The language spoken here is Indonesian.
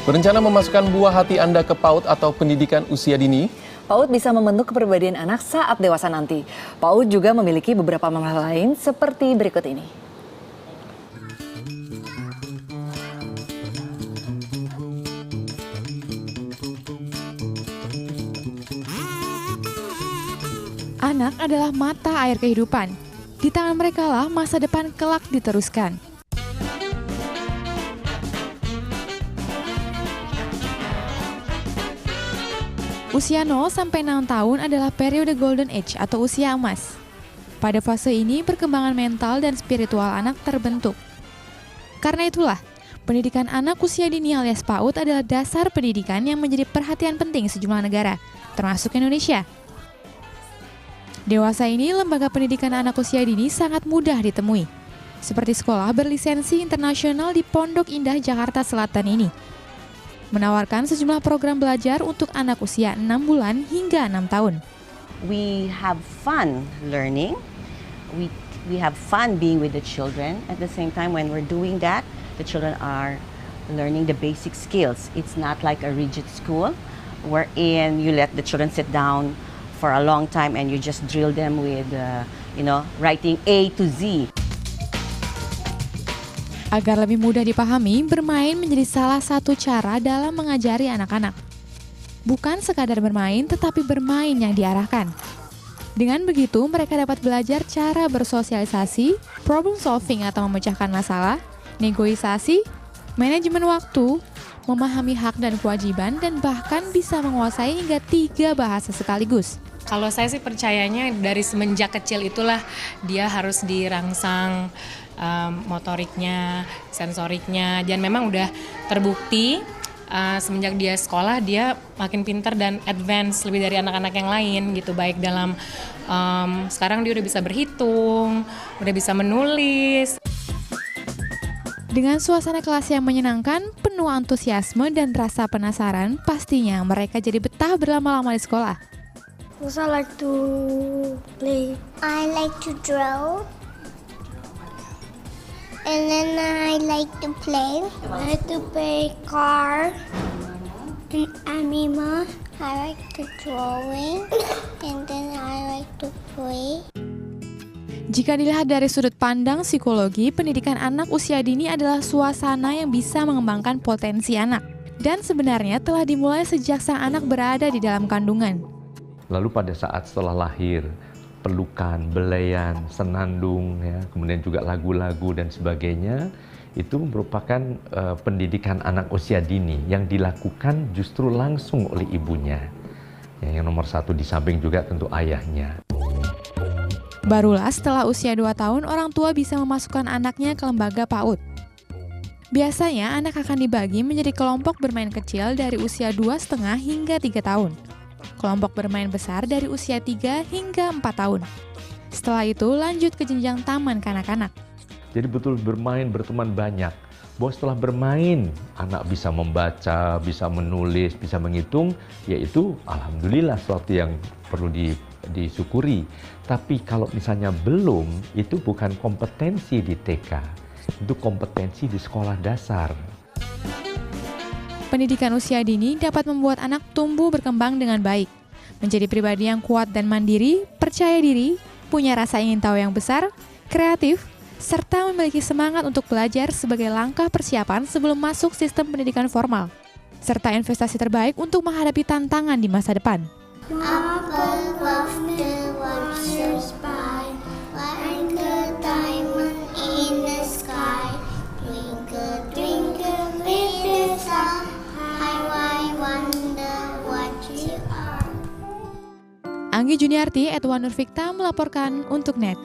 Berencana memasukkan buah hati Anda ke PAUD atau pendidikan usia dini? PAUD bisa membentuk kepribadian anak saat dewasa nanti. PAUD juga memiliki beberapa manfaat lain seperti berikut ini. Anak adalah mata air kehidupan. Di tangan mereka lah masa depan kelak diteruskan. Usia 0 sampai 6 tahun adalah periode golden age atau usia emas. Pada fase ini perkembangan mental dan spiritual anak terbentuk. Karena itulah, pendidikan anak usia dini alias PAUD adalah dasar pendidikan yang menjadi perhatian penting sejumlah negara, termasuk Indonesia. Dewasa ini, lembaga pendidikan anak usia dini sangat mudah ditemui. Seperti sekolah berlisensi internasional di Pondok Indah, Jakarta Selatan ini. Menawarkan sejumlah program belajar untuk anak usia 6 bulan hingga 6 tahun. We have fun learning. We have fun being with the children. At the same time, when we're doing that, the children are learning the basic skills. It's not like a rigid school wherein you let the children sit down for a long time and you just drill them with, writing A to Z. Agar lebih mudah dipahami, bermain menjadi salah satu cara dalam mengajari anak-anak. Bukan sekadar bermain, tetapi bermain yang diarahkan. Dengan begitu, mereka dapat belajar cara bersosialisasi, problem solving atau memecahkan masalah, negosiasi, manajemen waktu, memahami hak dan kewajiban, dan bahkan bisa menguasai hingga 3 bahasa sekaligus. Kalau saya sih percayanya dari semenjak kecil itulah dia harus dirangsang motoriknya, sensoriknya, dan memang udah terbukti semenjak dia sekolah dia makin pintar dan advance lebih dari anak-anak yang lain gitu, baik dalam sekarang dia udah bisa berhitung, udah bisa menulis. Dengan suasana kelas yang menyenangkan, penuh antusiasme dan rasa penasaran, pastinya mereka jadi betah berlama-lama di sekolah. Because I like to play. I like to draw. And then I like to play. I like to play car and anima. I like to drawing. And then I like to play. Jika dilihat dari sudut pandang psikologi, pendidikan anak usia dini adalah suasana yang bisa mengembangkan potensi anak. Dan sebenarnya telah dimulai sejak sang anak berada di dalam kandungan. Lalu pada saat setelah lahir, pelukan, belayan, senandung, ya, kemudian juga lagu-lagu dan sebagainya, itu merupakan pendidikan anak usia dini yang dilakukan justru langsung oleh ibunya. Ya, yang nomor 1 di samping juga tentu ayahnya. Barulah setelah usia 2 tahun, orang tua bisa memasukkan anaknya ke lembaga PAUD. Biasanya anak akan dibagi menjadi kelompok bermain kecil dari usia 2,5 hingga 3 tahun. Kelompok bermain besar dari usia 3 hingga 4 tahun. Setelah itu lanjut ke jenjang taman kanak-kanak. Jadi betul bermain, berteman banyak. Bahwa setelah bermain, anak bisa membaca, bisa menulis, bisa menghitung, yaitu alhamdulillah suatu yang perlu disyukuri. Tapi kalau misalnya belum, itu bukan kompetensi di TK, itu kompetensi di sekolah dasar. Pendidikan usia dini dapat membuat anak tumbuh berkembang dengan baik, menjadi pribadi yang kuat dan mandiri, percaya diri, punya rasa ingin tahu yang besar, kreatif, serta memiliki semangat untuk belajar sebagai langkah persiapan sebelum masuk sistem pendidikan formal, serta investasi terbaik untuk menghadapi tantangan di masa depan. Apple of the wonders by, like a diamond in the sky. Twinkle, twinkle, little star, how I wonder what you are. Anggi Juniarti, Edwan Nurfikta melaporkan untuk NET.